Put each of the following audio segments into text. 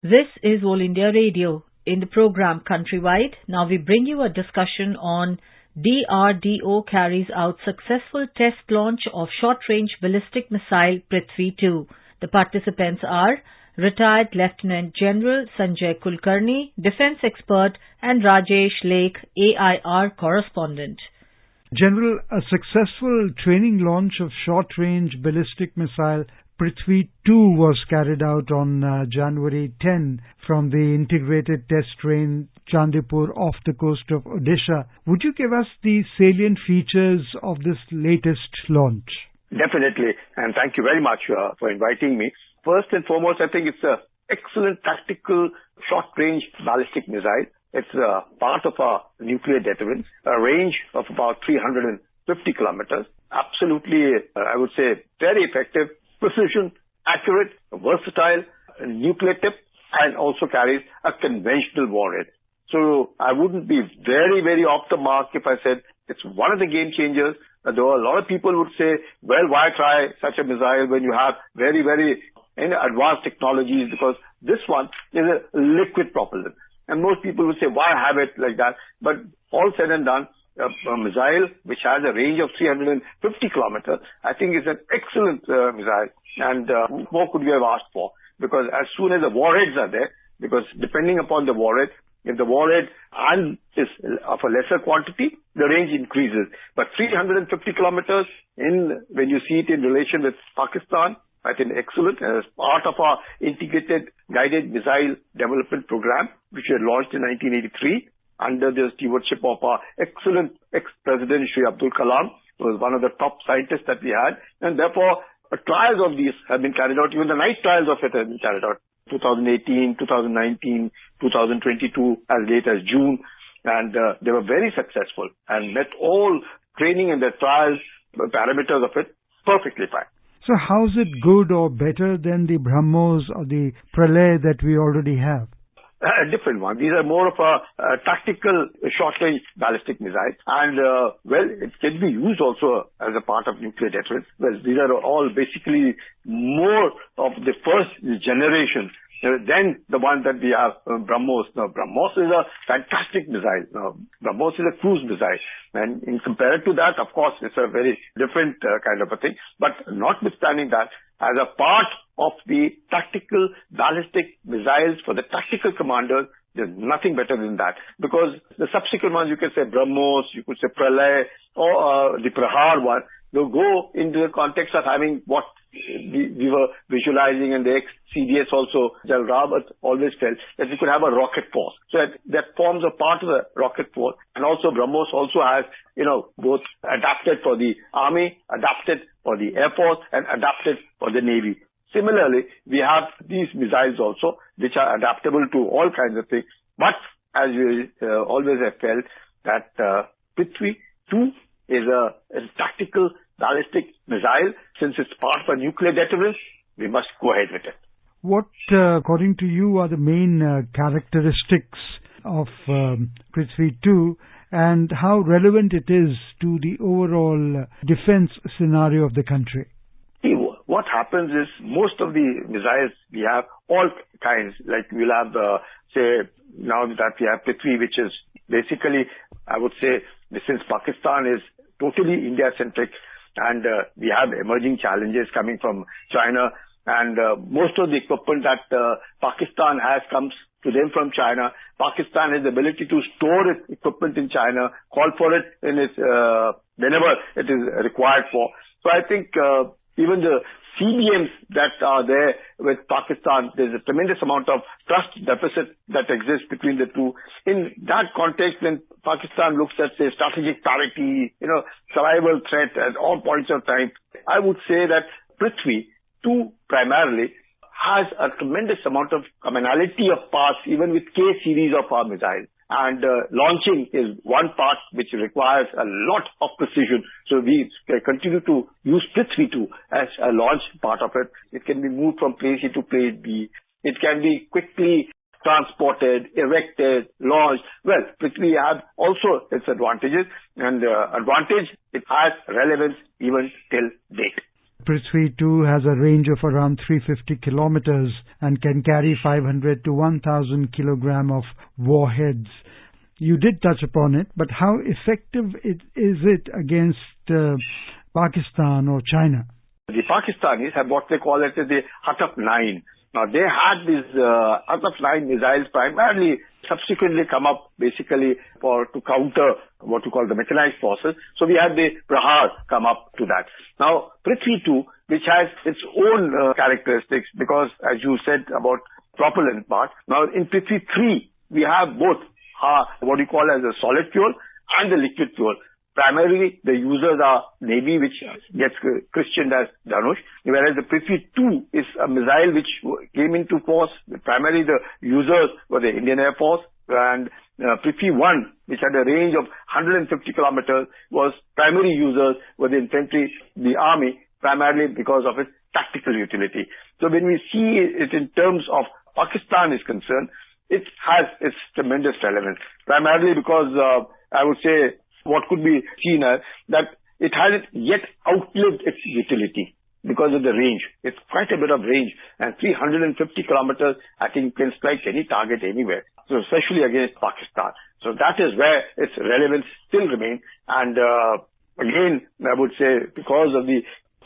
This is All India Radio. In the program Countrywide, now we bring you a discussion on D.R.D.O carries out successful test launch of short-range ballistic missile Prithvi 2. The participants are retired Lieutenant General Sanjay Kulkarni, defense expert, and Rajesh Laikh, AIR correspondent. General, a successful training launch of short-range ballistic missile Prithvi 2 was carried out on January 10 from the integrated test range Chandipur off the coast of Odisha. Would you give us the salient features of this latest launch? Definitely, and thank you very much for inviting me. First and foremost, I think it's an excellent tactical short-range ballistic missile. It's part of our nuclear deterrence, a range of about 350 kilometers. Absolutely, I would say, very effective, precision, accurate, versatile, nuclear tip, and also carries a conventional warhead. So I wouldn't be very, very off the mark if I said it's one of the game changers. Though a lot of people would say, well, why try such a missile when you have very, very advanced technologies? Because this one is a liquid propellant. And most people would say, why have it like that? But all said and done, a missile which has a range of 350 kilometers, I think is an excellent missile. And what more could we have asked for? Because as soon as the warheads are there, because depending upon the warhead, if the warhead is of a lesser quantity, the range increases. But 350 kilometers, when you see it in relation with Pakistan, I think excellent. As part of our integrated guided missile development program, which we had launched in 1983 under the stewardship of our excellent ex-president Shri Abdul Kalam, who was one of the top scientists that we had. And therefore, trials of these have been carried out. Even the night trials of it have been carried out. 2018, 2019, 2022, as late as June. And they were very successful and met all training and the trials parameters of it perfectly fine. So how is it good or better than the BrahMos or the Pralay that we already have? A different one. These are more of a tactical short-range ballistic missile. And, well, it can be used also as a part of nuclear deterrence. Well, these are all basically more of the first generation than the one that we have, BrahMos. Now, BrahMos is a fantastic missile. Now, BrahMos is a cruise missile. And in compared to that, of course, it's a very different kind of a thing. But notwithstanding that, as a part of the tactical ballistic missiles for the tactical commanders, there's nothing better than that. Because the subsequent ones, you can say BrahMos, you could say Pralay, or the Prahar one, they'll go into the context of having what we were visualizing, and the ex-CDS also, General Rawat always felt that we could have a rocket force. So that forms a part of the rocket force. And also BrahMos also has, both adapted for the Army, adapted for the Air Force, and adapted for the Navy. Similarly, we have these missiles also, which are adaptable to all kinds of things. But as we always have felt that Prithvi 2 is a tactical ballistic missile. Since it's part of a nuclear deterrence, we must go ahead with it. What, according to you, are the main characteristics of Prithvi 2 and how relevant it is to the overall defense scenario of the country? See, what happens is most of the missiles we have all kinds. Like we'll have, say, now that we have Prithvi, which is basically, I would say, since Pakistan is totally India-centric, and we have emerging challenges coming from China, and most of the equipment that Pakistan has comes to them from China. Pakistan has the ability to store its equipment in China, call for it in its whenever it is required for. So I think even the CBMs that are there with Pakistan, there's a tremendous amount of trust deficit that exists between the two. In that context, when Pakistan looks at, say, strategic parity, survival threat at all points of time, I would say that Prithvi 2 primarily has a tremendous amount of commonality of parts, even with K series of our missiles. And launching is one part which requires a lot of precision. So we continue to use Prithvi 2 as a launch part of it. It can be moved from place A to place B. It can be quickly transported, erected, launched. Well, Prithvi has also its advantages, and advantage, it has relevance even till date. Prithvi 2 has a range of around 350 kilometers and can carry 500 to 1,000 kilogram of warheads. You did touch upon it, but how effective is it against Pakistan or China? The Pakistanis have what they call it the Hataf-9. Now, they had these Hataf-9 missiles primarily subsequently come up basically to counter what you call the mechanized forces. So we had the Prahar come up to that. Now, Prithvi 2, which has its own characteristics because, as you said about propellant part, now in Prithvi 3, we have both what you call as a solid fuel and the liquid fuel. Primarily, the users are Navy, which gets christened as Dhanush, whereas the Prithvi 2 is a missile which came into force. Primarily, the users were the Indian Air Force, and Prithvi 1, which had a range of 150 kilometers, was primary users were the infantry, the army, primarily because of its tactical utility. So when we see it in terms of Pakistan is concerned, it has its tremendous relevance, primarily because I would say what could be seen as that it hasn't yet outlived its utility because of the range. It's quite a bit of range, and 350 kilometers, I think, can strike any target anywhere, so especially against Pakistan. So that is where its relevance still remains. And again, I would say because of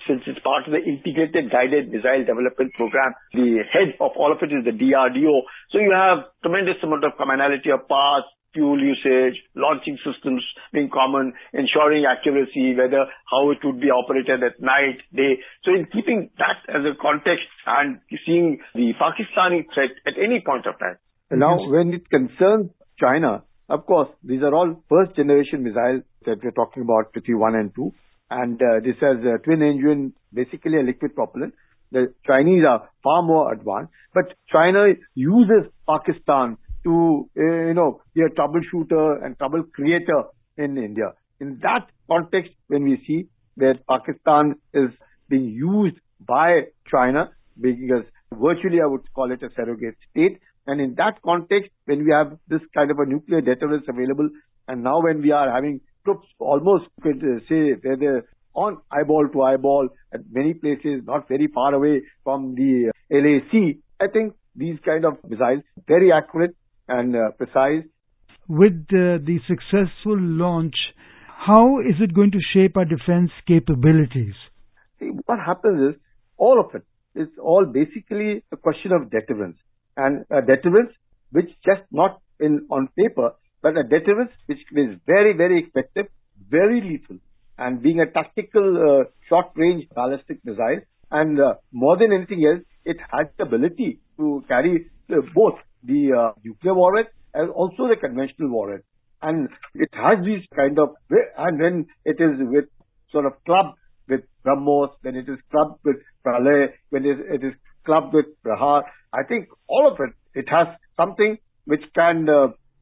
since it's part of the Integrated Guided Missile Development Program, the head of all of it is the D.R.D.O. So you have tremendous amount of commonality of parts, fuel usage, launching systems being common, ensuring accuracy, how it would be operated at night, day. So in keeping that as a context and seeing the Pakistani threat at any point of time. Now, when it concerns China, of course, these are all first generation missiles that we're talking about, Prithvi 1 and 2. And this has a twin engine, basically a liquid propellant. The Chinese are far more advanced, but China uses Pakistan to, be a troubleshooter and trouble creator in India. In that context, when we see that Pakistan is being used by China, because virtually I would call it a surrogate state, and in that context, when we have this kind of a nuclear deterrence available, and now when we are having troops almost, could say, where they're on eyeball to eyeball at many places, not very far away from the LAC, I think these kind of missiles, very accurate and precise. With the successful launch, how is it going to shape our defense capabilities? See, what happens is, all of it is all basically a question of deterrence. And a deterrence which just not on paper, but a deterrence which is very, very effective, very lethal, and being a tactical short-range ballistic missile. And more than anything else, it has the ability to carry both the nuclear warhead and also the conventional warhead. And it has these kind of, and when it is with sort of clubbed with BrahMos, when it is clubbed with Pralay, when it is clubbed with Prahar, I think all of it has something which can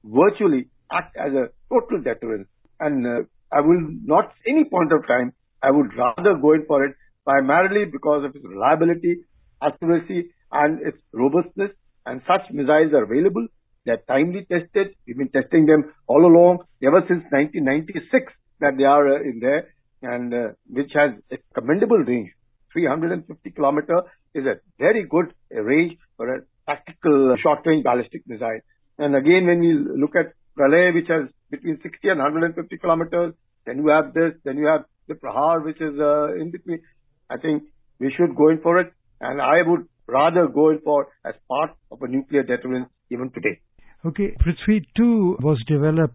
virtually act as a total deterrent. And I will not, any point of time, I would rather go in for it, primarily because of its reliability, accuracy, and its robustness. And such missiles are available. They're timely tested. We've been testing them all along, ever since 1996 that they are in there, and which has a commendable range. 350 kilometer is a very good range for a tactical short-range ballistic missile. And again, when we look at Pralay, which has between 60 and 150 kilometers, then you have this, then you have the Prahar, which is in between. I think we should go in for it, and I would rather go in for as part of a nuclear deterrence even today. Okay, Prithvi 2 was developed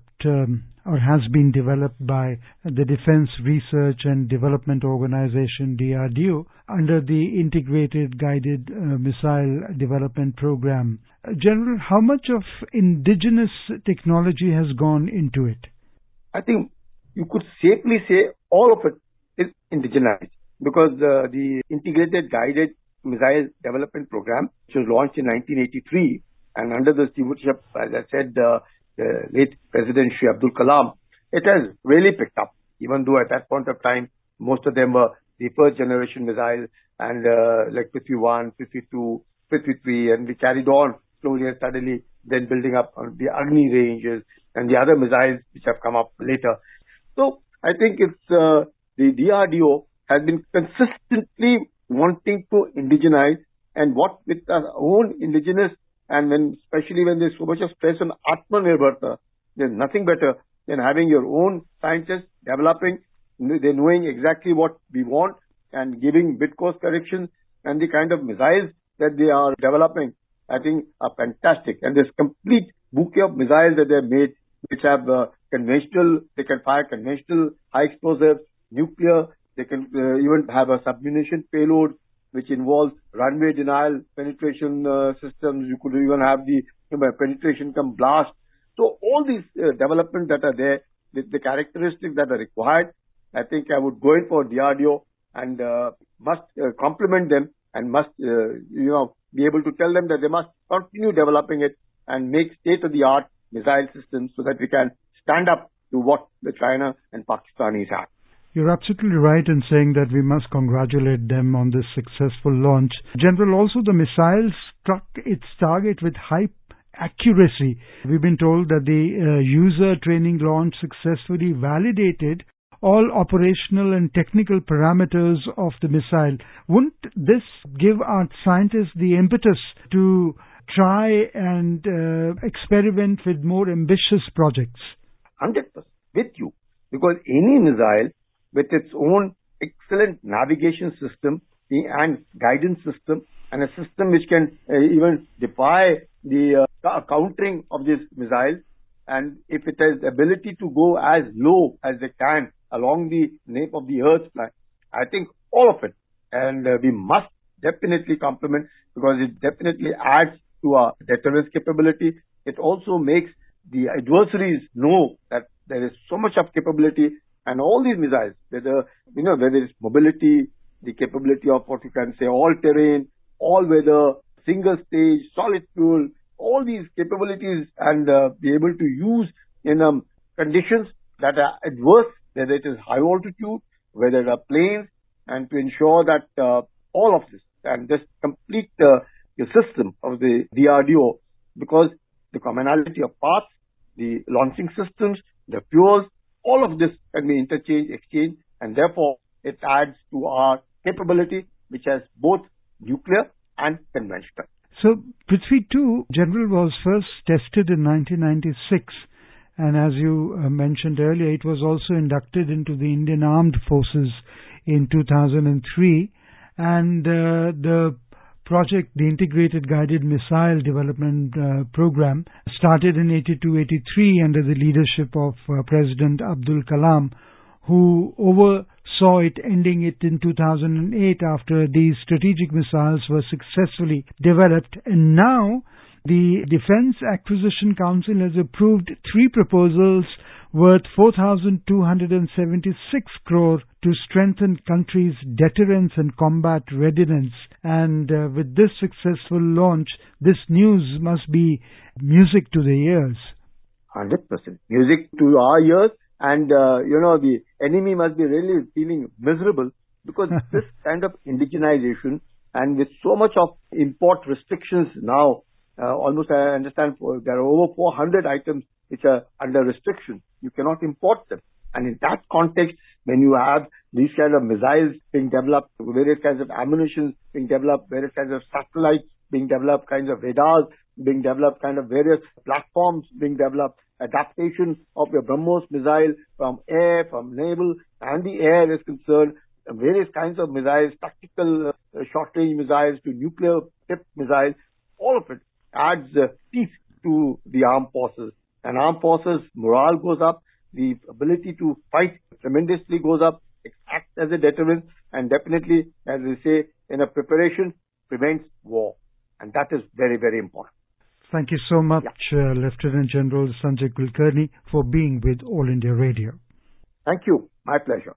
or has been developed by the Defense Research and Development Organization, D.R.D.O, under the Integrated Guided Missile Development Program. General, how much of indigenous technology has gone into it? I think you could safely say all of it is indigenized, because the Integrated Guided Missile Development Program, which was launched in 1983, and under the stewardship, as I said, the late President Shri Abdul Kalam, it has really picked up, even though at that point of time, most of them were the first generation missiles, and like Prithvi 1, Prithvi 2, Prithvi 3, and we carried on slowly and steadily, then building up on the Agni ranges and the other missiles which have come up later. So I think it's the D.R.D.O has been consistently wanting to indigenize, and what with our own indigenous, and especially when there's so much of stress on Atmanirbharta, there's nothing better than having your own scientists developing, they're knowing exactly what we want and giving bit course corrections, and the kind of missiles that they are developing, I think are fantastic. And this complete bouquet of missiles that they've made, which have conventional, they can fire conventional high explosives, nuclear, they can even have a submunition payload, which involves runway denial, penetration systems. You could even have the penetration come blast. So all these developments that are there, with the characteristics that are required, I think I would go in for D.R.D.O. and must complement them, and must be able to tell them that they must continue developing it and make state-of-the-art missile systems so that we can stand up to what the China and Pakistanis have. You're absolutely right in saying that we must congratulate them on this successful launch. General, also the missile struck its target with high accuracy. We've been told that the user training launch successfully validated all operational and technical parameters of the missile. Wouldn't this give our scientists the impetus to try and experiment with more ambitious projects? 100% with you. Because any missile with its own excellent navigation system and guidance system, and a system which can even defy the countering of these missiles, and if it has the ability to go as low as they can along the nape of the Earth's plan, I think all of it, and we must definitely complement, because it definitely adds to our deterrence capability. It also makes the adversaries know that there is so much of capability, and all these missiles, whether it's mobility, the capability of what you can say all-terrain, all-weather, single-stage, solid fuel, all these capabilities, and be able to use in conditions that are adverse, whether it is high altitude, whether it are planes, and to ensure that all of this and just complete the system of the D.R.D.O, because the commonality of parts, the launching systems, the fuels, all of this can be exchanged, and therefore it adds to our capability, which has both nuclear and conventional. So, Prithvi 2, General, was first tested in 1996, and as you mentioned earlier, it was also inducted into the Indian Armed Forces in 2003, and the project, the Integrated Guided Missile Development Program, started in 82-83 under the leadership of President Abdul Kalam, who oversaw it, ending it in 2008 after these strategic missiles were successfully developed. And now the Defence Acquisition Council has approved 3 proposals worth 4,276 crore to strengthen country's deterrence and combat readiness. And with this successful launch, this news must be music to the ears. 100% music to our ears. And, the enemy must be really feeling miserable, because this kind of indigenization, and with so much of import restrictions now, almost I understand there are over 400 items which are under restriction. You cannot import them. And in that context, when you have these kind of missiles being developed, various kinds of ammunition being developed, various kinds of satellites being developed, kinds of radars being developed, kind of various platforms being developed, adaptation of your BrahMos missile from air, from naval, and the air is concerned, various kinds of missiles, tactical short-range missiles to nuclear-tipped missiles, all of it adds teeth to the armed forces. And armed forces morale goes up, the ability to fight tremendously goes up, it acts as a deterrent, and definitely, as we say, in a preparation, prevents war. And that is very, very important. Thank you so much, Lieutenant General Sanjay Kulkarni, for being with All India Radio. Thank you. My pleasure.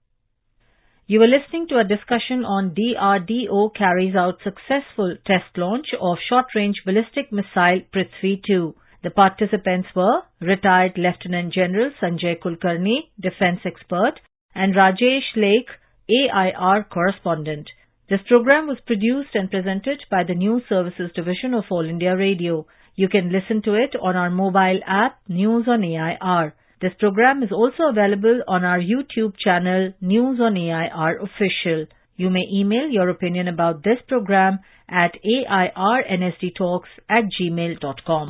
You were listening to a discussion on D.R.D.O. carries out successful test launch of short-range ballistic missile Prithvi 2. The participants were retired Lieutenant General Sanjay Kulkarni, defense expert, and Rajesh Laikh, AIR correspondent. This program was produced and presented by the News Services Division of All India Radio. You can listen to it on our mobile app, News on AIR. This program is also available on our YouTube channel News on AIR Official. You may email your opinion about this program at airnsdtalks@gmail.com.